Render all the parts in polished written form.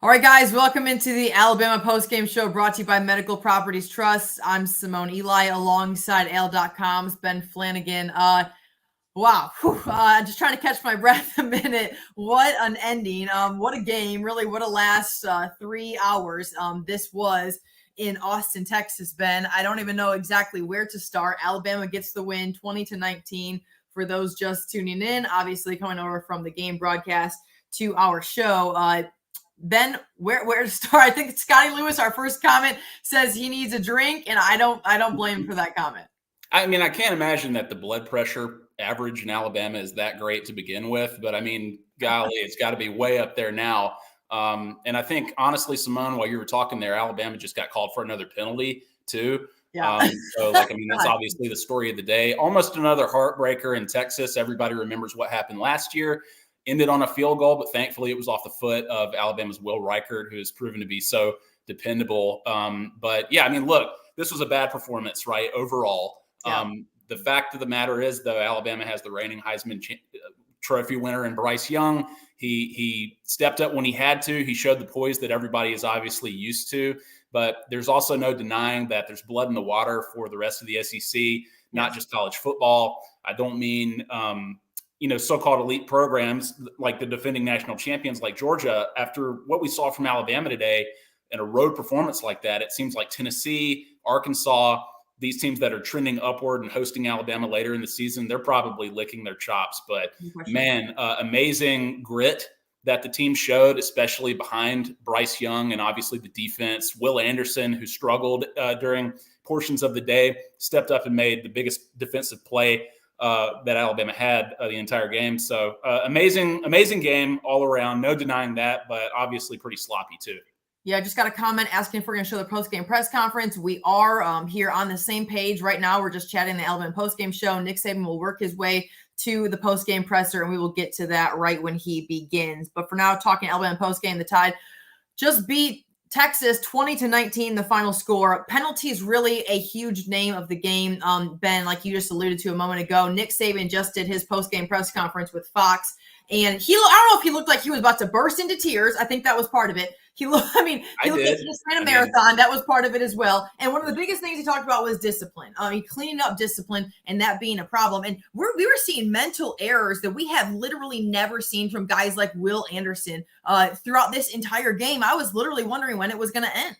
All right, guys, welcome into the Alabama Postgame Show brought to you by Medical Properties Trust. I'm Simone Eli alongside AL.com's Ben Flanagan. Wow. Just trying to catch my breath a minute. What an ending. What a game. Really, what a last 3 hours this was in Austin, Texas, Ben. I don't even know exactly where to start. Alabama gets the win 20-19 for those just tuning in, obviously coming over from the game broadcast to our show. Ben, where to start? I think Scotty Lewis, our first comment, says he needs a drink, and I don't blame him for that comment. I mean, I can't imagine that the blood pressure average in Alabama is that great to begin with, but I mean, golly, it's got to be way up there now. And I think, honestly, Simone, while you were talking there, Alabama just got called for another penalty too. Yeah. So, that's obviously the story of the day. Almost another heartbreaker in Texas. Everybody remembers what happened last year. Ended on a field goal, but thankfully it was off the foot of Alabama's Will Reichard, who has proven to be so dependable. But yeah, I mean, look, this was a bad performance, right? Overall. Yeah. The fact of the matter is, though, Alabama has the reigning Heisman Trophy winner in Bryce Young. He stepped up when he had to. He showed the poise that everybody is obviously used to. But there's also no denying that there's blood in the water for the rest of the SEC, not just college football. I don't mean so-called elite programs like the defending national champions like Georgia. After what we saw from Alabama today in a road performance like that, it seems like Tennessee, Arkansas, these teams that are trending upward and hosting Alabama later in the season, they're probably licking their chops. But man, amazing grit that the team showed, especially behind Bryce Young and obviously the defense. Will Anderson, who struggled during portions of the day, stepped up and made the biggest defensive play that Alabama had the entire game. So amazing game all around. No denying that, but obviously pretty sloppy too. Yeah, I just got a comment asking if we're going to show the post-game press conference. We are here on the same page right now. We're just chatting the Alabama post-game show. Nick Saban will work his way to the post-game presser, and we will get to that right when he begins. But for now, talking Alabama post-game, the Tide just beat Texas 20-19, the final score. Penalties really a huge name of the game. Ben, like you just alluded to a moment ago, Nick Saban just did his post-game press conference with Fox, and I don't know if he looked like he was about to burst into tears. I think that was part of it. He looked like he just ran a marathon. That was part of it as well. And one of the biggest things he talked about was discipline. He cleaning up discipline and that being a problem. And we were seeing mental errors that we have literally never seen from guys like Will Anderson throughout this entire game. I was literally wondering when it was going to end.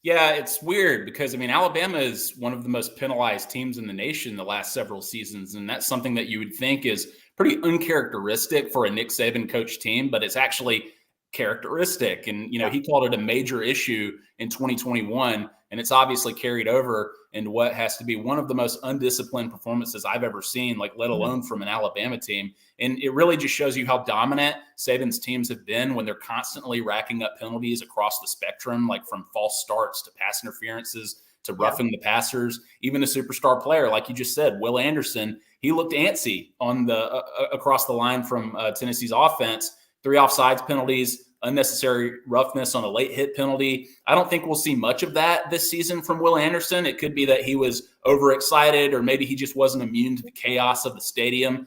Yeah, it's weird because, I mean, Alabama is one of the most penalized teams in the nation the last several seasons. And that's something that you would think is pretty uncharacteristic for a Nick Saban coach team, but it's actually characteristic. And, he called it a major issue in 2021, and it's obviously carried over into what has to be one of the most undisciplined performances I've ever seen, let alone from an Alabama team. And it really just shows you how dominant Saban's teams have been when they're constantly racking up penalties across the spectrum, like from false starts to pass interferences to roughing the passers. Even a superstar player, like you just said, Will Anderson, he looked antsy on the across the line from Tennessee's offense. 3 offsides penalties, unnecessary roughness on a late hit penalty. I don't think we'll see much of that this season from Will Anderson. It could be that he was overexcited, or maybe he just wasn't immune to the chaos of the stadium.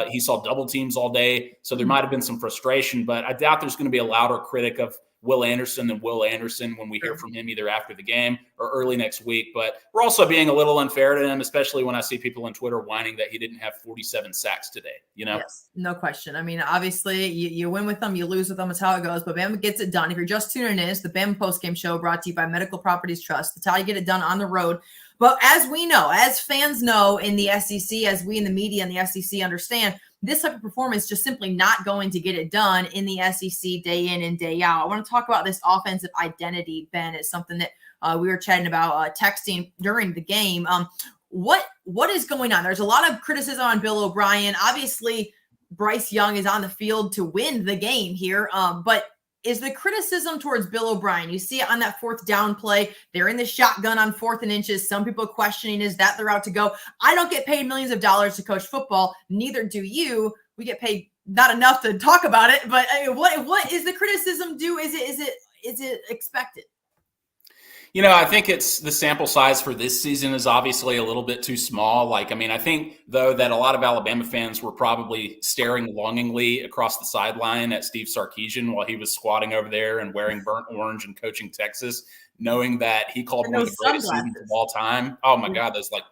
He saw double teams all day, so there might have been some frustration, but I doubt there's going to be a louder critic of Will Anderson than Will Anderson when we hear from him either after the game or early next week. But we're also being a little unfair to him, especially when I see people on Twitter whining that he didn't have 47 sacks today, Yes, no question. I mean, obviously, you win with them, you lose with them. It's how it goes. But Bama gets it done. If you're just tuning in, it's the Bama Postgame Show brought to you by Medical Properties Trust. That's how you get it done on the road. But as we know, as fans know in the SEC, as we in the media and the SEC understand, this type of performance just simply not going to get it done in the SEC day in and day out. I want to talk about this offensive identity, Ben. It's something that we were chatting about texting during the game. What is going on? There's a lot of criticism on Bill O'Brien. Obviously, Bryce Young is on the field to win the game here, but is the criticism towards Bill O'Brien? You see it on that 4th down play. They're in the shotgun on 4th and inches. Some people questioning, is that the route to go? I don't get paid millions of dollars to coach football. Neither do you. We get paid not enough to talk about it. But what is the criticism due? Is it expected? I think it's the sample size for this season is obviously a little bit too small. Like, I mean, I think, though, that a lot of Alabama fans were probably staring longingly across the sideline at Steve Sarkisian while he was squatting over there and wearing burnt orange and coaching Texas, knowing that he called And one of those the greatest seasons of sunglasses. all time. Oh, my Yeah. God, those like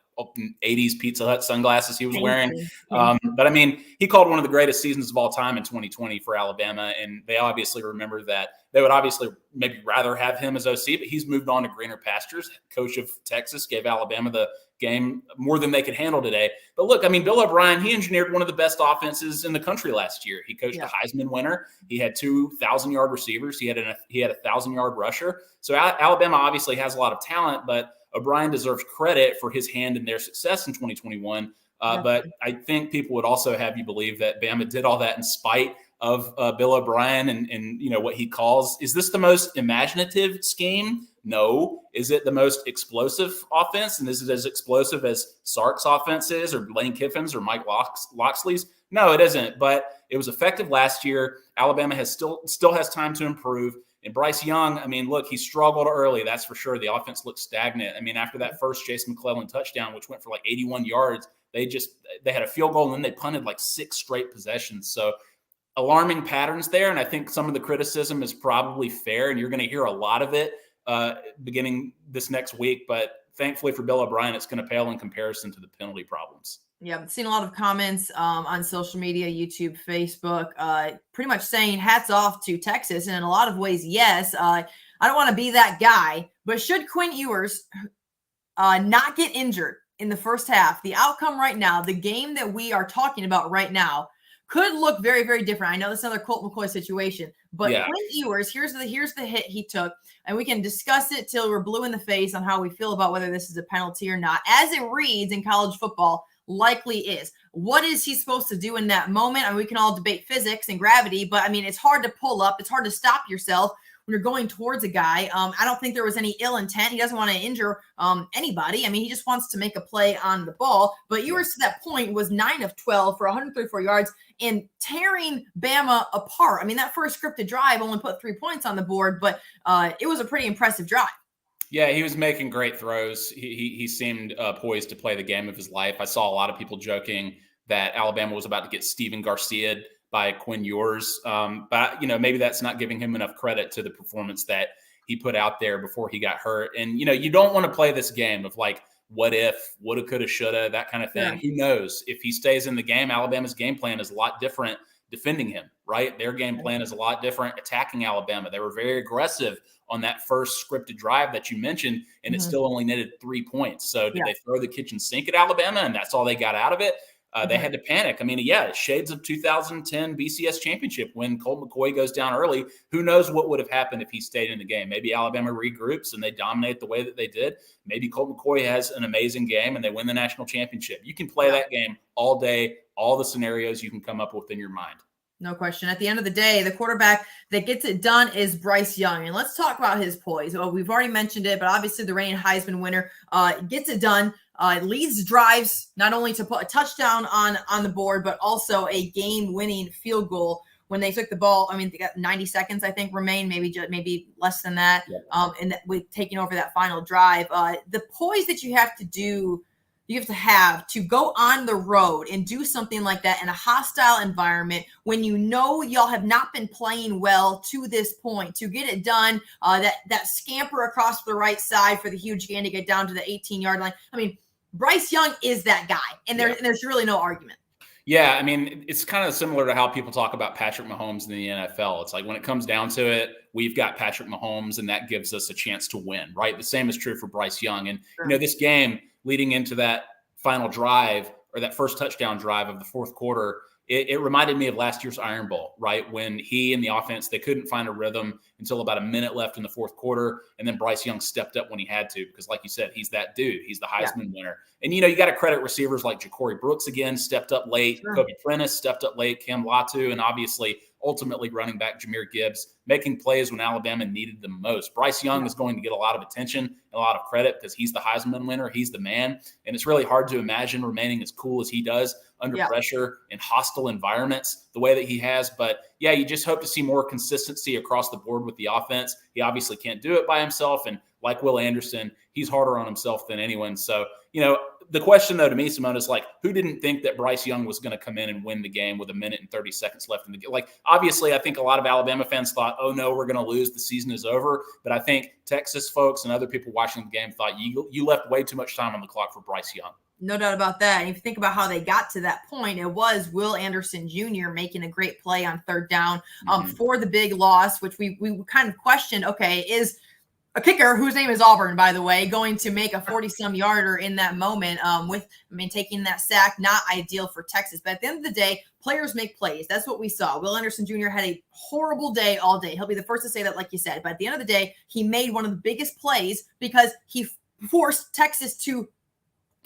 80s Pizza Hut sunglasses he was wearing. Painful. But, I mean, he called one of the greatest seasons of all time in 2020 for Alabama, and they obviously remember that. They would obviously maybe rather have him as OC, but he's moved on to greener pastures. Coach of Texas gave Alabama the game more than they could handle today. But look, I mean, Bill O'Brien, he engineered one of the best offenses in the country last year. He coached a Heisman winner. He had 2,000-yard receivers. He had a 1,000-yard rusher. So Alabama obviously has a lot of talent, but O'Brien deserves credit for his hand in their success in 2021. But I think people would also have you believe that Bama did all that in spite of Bill O'Brien and what he calls, is this the most imaginative scheme? No. Is it the most explosive offense? And is it as explosive as Sark's offense is, or Lane Kiffin's, or Mike Loxley's? No, it isn't. But it was effective last year. Alabama has still has time to improve. And Bryce Young, I mean, look, he struggled early, that's for sure. The offense looked stagnant. I mean, after that first Jason McClellan touchdown, which went for like 81 yards, they had a field goal and then they punted like 6 straight possessions. So alarming patterns there. And I think some of the criticism is probably fair, and you're going to hear a lot of it beginning this next week. But thankfully for Bill O'Brien, it's going to pale in comparison to the penalty problems. Yeah, I've seen a lot of comments on social media, YouTube, Facebook, pretty much saying hats off to Texas. And in a lot of ways, yes. I don't want to be that guy, but should Quinn Ewers not get injured in the first half, the outcome right now, the game that we are talking about right now, could look very, very different. I know this is another Colt McCoy situation, but Quinn Ewers, here's the hit he took, and we can discuss it till we're blue in the face on how we feel about whether this is a penalty or not. As it reads in college football, likely is. What is he supposed to do in that moment? I mean, we can all debate physics and gravity, but I mean, it's hard to pull up. It's hard to stop yourself when you're going towards a guy. I don't think there was any ill intent. He doesn't want to injure anybody. I mean, he just wants to make a play on the ball. But Ewers to that point was 9 of 12 for 134 yards and tearing Bama apart. I mean, that first scripted drive only put 3 points on the board, but it was a pretty impressive drive. Yeah, he was making great throws. He seemed poised to play the game of his life. I saw a lot of people joking that Alabama was about to get Steven Garcia'd by Quinn Ewers. But, maybe that's not giving him enough credit to the performance that he put out there before he got hurt. And, you don't want to play this game of like, what if, woulda, coulda, shoulda, that kind of thing. Yeah. Who knows? If he stays in the game, Alabama's game plan is a lot different defending him, right? Their game plan is a lot different attacking Alabama. They were very aggressive on that first scripted drive that you mentioned, and it still only netted 3 points. So did they throw the kitchen sink at Alabama, and that's all they got out of it? They had to panic. I mean, shades of 2010 BCS championship when Colt McCoy goes down early. Who knows what would have happened if he stayed in the game? Maybe Alabama regroups and they dominate the way that they did. Maybe Colt McCoy has an amazing game and they win the national championship. You can play that game all day, all the scenarios you can come up with in your mind. No question. At the end of the day, the quarterback that gets it done is Bryce Young. And let's talk about his poise. Well, we've already mentioned it, but obviously the reigning Heisman winner gets it done. Leads drives not only to put a touchdown on the board, but also a game-winning field goal when they took the ball. I mean, they got 90 seconds, I think, remain, maybe less than that. Yeah. And with taking over that final drive, the poise that you have to go on the road and do something like that in a hostile environment when y'all have not been playing well to this point, to get it done, that scamper across the right side for the huge gain to get down to the 18-yard line. I mean, Bryce Young is that guy, and there's really no argument. Yeah, I mean, it's kind of similar to how people talk about Patrick Mahomes in the NFL. It's like when it comes down to it, we've got Patrick Mahomes, and that gives us a chance to win, right? The same is true for Bryce Young. And, this game leading into that final drive or that first touchdown drive of the fourth quarter, it reminded me of last year's Iron Bowl, right? When he and the offense, they couldn't find a rhythm until about a minute left in the fourth quarter. And then Bryce Young stepped up when he had to, because like you said, he's that dude. He's the Heisman winner. And, you got to credit receivers like Ja'Cory Brooks again, stepped up late. Kobe Prentice stepped up late. Cam Latu, and obviously, ultimately running back Jahmyr Gibbs, making plays when Alabama needed them most. Bryce Young is going to get a lot of attention and a lot of credit because he's the Heisman winner. He's the man. And it's really hard to imagine remaining as cool as he does under pressure in hostile environments the way that he has. But, you just hope to see more consistency across the board with the offense. He obviously can't do it by himself. And like Will Anderson, he's harder on himself than anyone. So, the question, though, to me, Simone, is like, who didn't think that Bryce Young was going to come in and win the game with 1:30 left in the game? Like, obviously, I think a lot of Alabama fans thought, oh, no, we're going to lose. The season is over. But I think Texas folks and other people watching the game thought you left way too much time on the clock for Bryce Young. No doubt about that. And if you think about how they got to that point, it was Will Anderson Jr. making a great play on third down for the big loss, which we kind of questioned, okay, is a kicker whose name is Auburn, by the way, going to make a 40-some yarder in that moment taking that sack, not ideal for Texas. But at the end of the day, players make plays. That's what we saw. Will Anderson Jr. had a horrible day all day. He'll be the first to say that, like you said. But at the end of the day, he made one of the biggest plays because he forced Texas to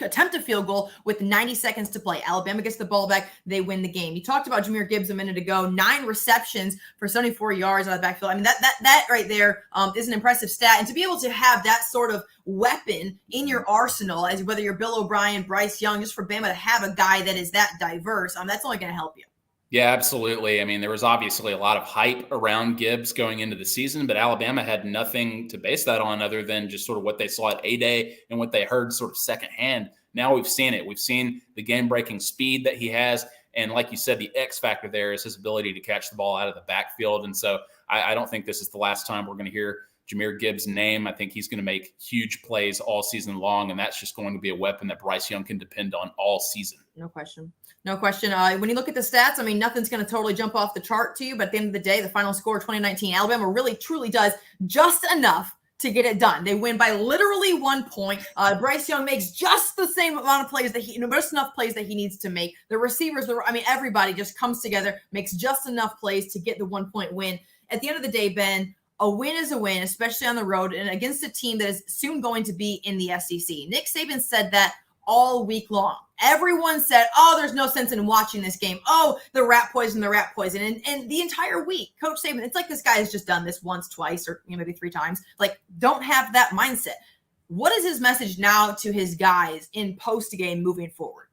attempt a field goal with 90 seconds to play. Alabama gets the ball back. They win the game. You talked about Jahmyr Gibbs a minute ago, 9 receptions for 74 yards out of the backfield. I mean, that right there is an impressive stat. And to be able to have that sort of weapon in your arsenal, as whether you're Bill O'Brien, Bryce Young, just for Bama to have a guy that is that diverse, that's only going to help you. Yeah, absolutely. I mean, there was obviously a lot of hype around Gibbs going into the season, but Alabama had nothing to base that on other than just sort of what they saw at A-Day and what they heard sort of secondhand. Now we've seen it. We've seen the game-breaking speed that he has. And like you said, the X factor there is his ability to catch the ball out of the backfield. And so I don't think this is the last time we're going to hear Jahmyr Gibbs' name. I think he's going to make huge plays all season long, and that's just going to be a weapon that Bryce Young can depend on all season. No question. No question. When you look at the stats, nothing's going to totally jump off the chart to you, but at the end of the day, the final score 2019, Alabama really truly does just enough to get it done. They win by literally 1 point. Bryce Young makes just the same amount of plays that just enough plays that he needs to make. The receivers, everybody just comes together, makes just enough plays to get the 1 point win. At the end of the day, Ben, a win is a win, especially on the road and against a team that is soon going to be in the SEC. Nick Saban said that all week long. Everyone said, oh, there's no sense in watching this game. Oh, the rat poison. And the entire week, Coach Saban, it's like this guy has just done this once, twice, or maybe 3 times. Like, don't have that mindset. What is his message now to his guys in post-game moving forward?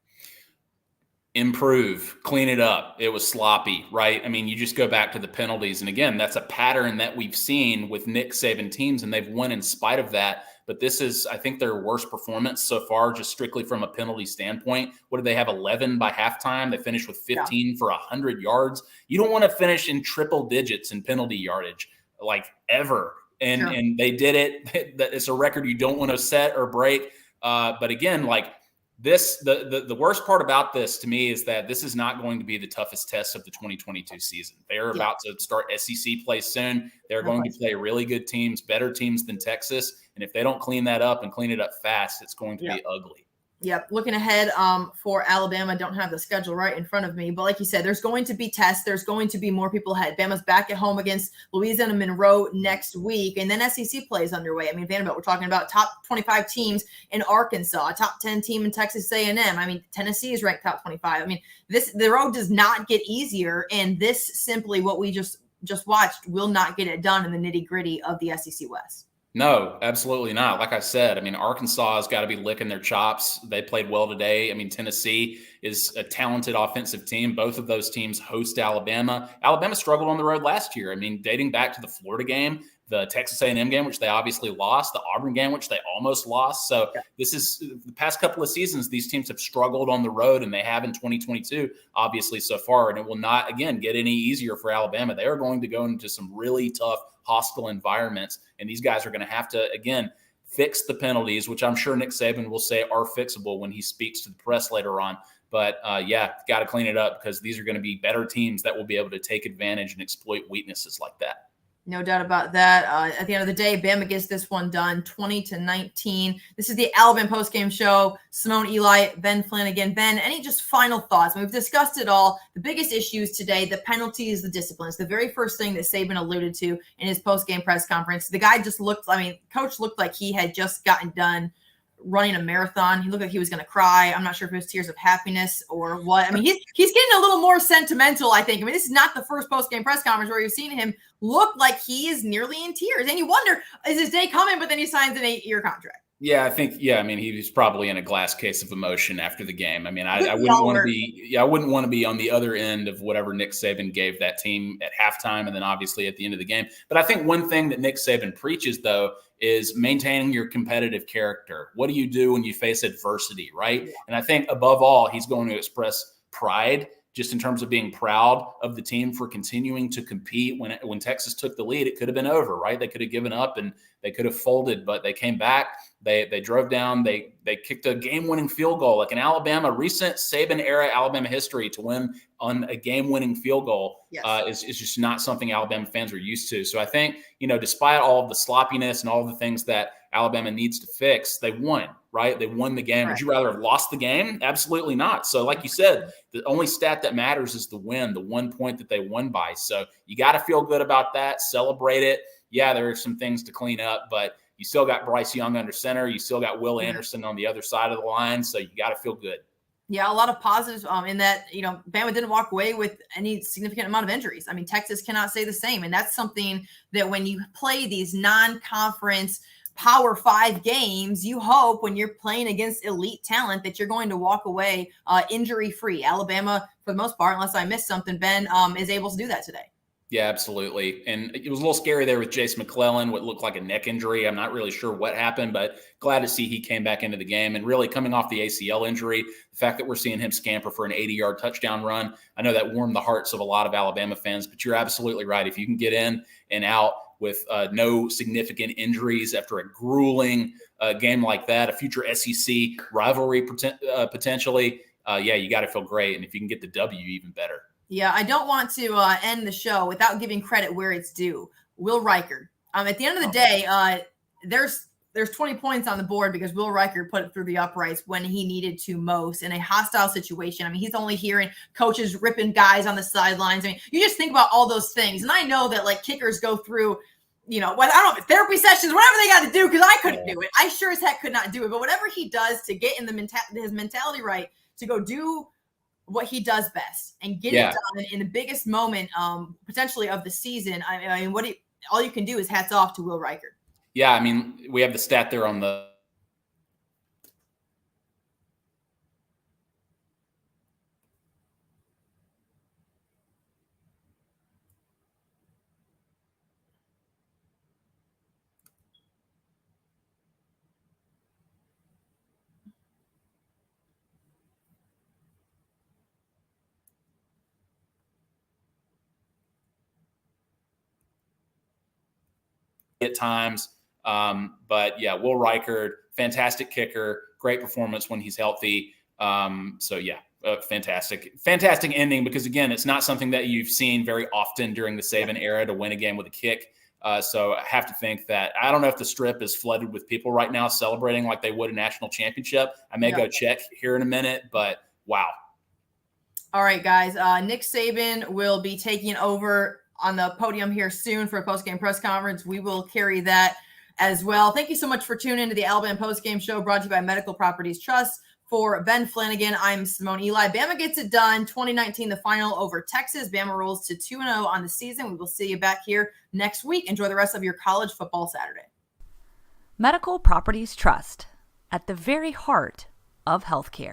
Improve, clean it up. It was sloppy, right? I mean, you just go back to the penalties. And again, that's a pattern that we've seen with Nick Saban teams, and they've won in spite of that. But this is, I think, their worst performance so far, just strictly from a penalty standpoint. What did they have? 11 by halftime. They finished with 15 for 100 yards. You don't want to finish in triple digits in penalty yardage, like, ever. And they did it. It's a record you don't want to set or break. But again, like, the worst part about this to me is that this is not going to be the toughest test of the 2022 season. They're about to start SEC play soon. They're going to play really good teams, better teams than Texas. And if they don't clean that up and clean it up fast, it's going to be ugly. Yep. Looking ahead for Alabama, don't have the schedule right in front of me, but like you said, there's going to be tests. There's going to be more people ahead. Bama's back at home against Louisiana Monroe next week, and then SEC play is underway. Vanderbilt, we're talking about top 25 teams in Arkansas, a top 10 team in Texas A&M. Tennessee is ranked top 25. The road does not get easier, and this simply what we just watched will not get it done in the nitty-gritty of the SEC West. No, absolutely not. Like I said, Arkansas has got to be licking their chops. They played well today. Tennessee is a talented offensive team. Both of those teams host Alabama. Alabama struggled on the road last year. Dating back to the Florida game, the Texas A&M game, which they obviously lost, the Auburn game, which they almost lost. So this is the past couple of seasons, these teams have struggled on the road, and they have in 2022, obviously, so far. And it will not, again, get any easier for Alabama. They are going to go into some really tough, hostile environments, and these guys are going to have to, again, fix the penalties, which I'm sure Nick Saban will say are fixable when he speaks to the press later on. But, got to clean it up, because these are going to be better teams that will be able to take advantage and exploit weaknesses like that. No doubt about that. At the end of the day, Bama gets this one done, 20-19. This is the Alabama postgame show. Simone, Eli, Ben Flanagan. Ben, any just final thoughts? We've discussed it all. The biggest issues today, the penalties, the disciplines. The very first thing that Saban alluded to in his postgame press conference. The guy just looked, Coach looked like he had just gotten done running a marathon. He looked like he was going to cry. I'm not sure if it was tears of happiness or what. He's getting a little more sentimental, I think. This is not the first post-game press conference where you've seen him look like he is nearly in tears. And you wonder, is his day coming? But then he signs an 8-year contract. Yeah, I think. Yeah, I mean, he was probably in a glass case of emotion after the game. I mean, I We wouldn't all want to were. be. Yeah, I wouldn't want to be on the other end of whatever Nick Saban gave that team at halftime, and then obviously at the end of the game. But I think one thing that Nick Saban preaches, though, is maintaining your competitive character. What do you do when you face adversity, right? Yeah. And I think above all, he's going to express pride just in terms of being proud of the team for continuing to compete. When Texas took the lead, it could have been over, right? They could have given up and they could have folded, but they came back. They drove down. They kicked a game-winning field goal, like in Alabama, recent Saban-era Alabama history, to win on a game-winning field goal. Yes. Is just not something Alabama fans are used to. So I think, despite all of the sloppiness and all of the things that Alabama needs to fix, they won, right? They won the game. Right. Would you rather have lost the game? Absolutely not. So like you said, the only stat that matters is the win, the 1 point that they won by. So you got to feel good about that, celebrate it. Yeah, there are some things to clean up, but you still got Bryce Young under center. You still got Will Anderson on the other side of the line. So you got to feel good. Yeah, a lot of positives in that, Bama didn't walk away with any significant amount of injuries. I mean, Texas cannot say the same. And that's something that when you play these non-conference Power 5 games, you hope when you're playing against elite talent that you're going to walk away injury-free. Alabama, for the most part, unless I missed something, Ben, is able to do that today. Yeah, absolutely. And it was a little scary there with Jace McClellan, what looked like a neck injury. I'm not really sure what happened, but glad to see he came back into the game. And really coming off the ACL injury, the fact that we're seeing him scamper for an 80-yard touchdown run, I know that warmed the hearts of a lot of Alabama fans, but you're absolutely right. If you can get in and out with no significant injuries after a grueling game like that, a future SEC rivalry potentially, yeah, you got to feel great. And if you can get the W, even better. Yeah, I don't want to end the show without giving credit where it's due. Will Riker. At the end of the day, there's 20 points on the board because Will Riker put it through the uprights when he needed to most in a hostile situation. I mean, he's only hearing coaches ripping guys on the sidelines. I mean, you just think about all those things. And I know that like kickers go through, I don't know if it's therapy sessions, whatever they got to do, because I couldn't do it. I sure as heck could not do it. But whatever he does to get in his mentality right, to go do what he does best and get it done in the biggest moment potentially of the season. I mean, all you can do is hats off to Will Riker. Yeah, I mean, we have the stat there on the at times. But yeah, Will Riker, fantastic kicker, great performance when he's healthy. So yeah, fantastic ending, because again, it's not something that you've seen very often during the Saban era to win a game with a kick. So I have to think that I don't know if the strip is flooded with people right now celebrating like they would a national championship. I may go check here in a minute, but wow. All right, guys. Nick Saban will be taking over on the podium here soon for a post-game press conference. We will carry that as well. Thank you so much for tuning into the Alabama Post-Game Show, brought to you by Medical Properties Trust. For Ben Flanagan, I'm Simone Eli. Bama gets it done. 2019, the final over Texas. Bama rolls to 2-0 on the season. We will see you back here next week. Enjoy the rest of your college football Saturday. Medical Properties Trust, at the very heart of healthcare.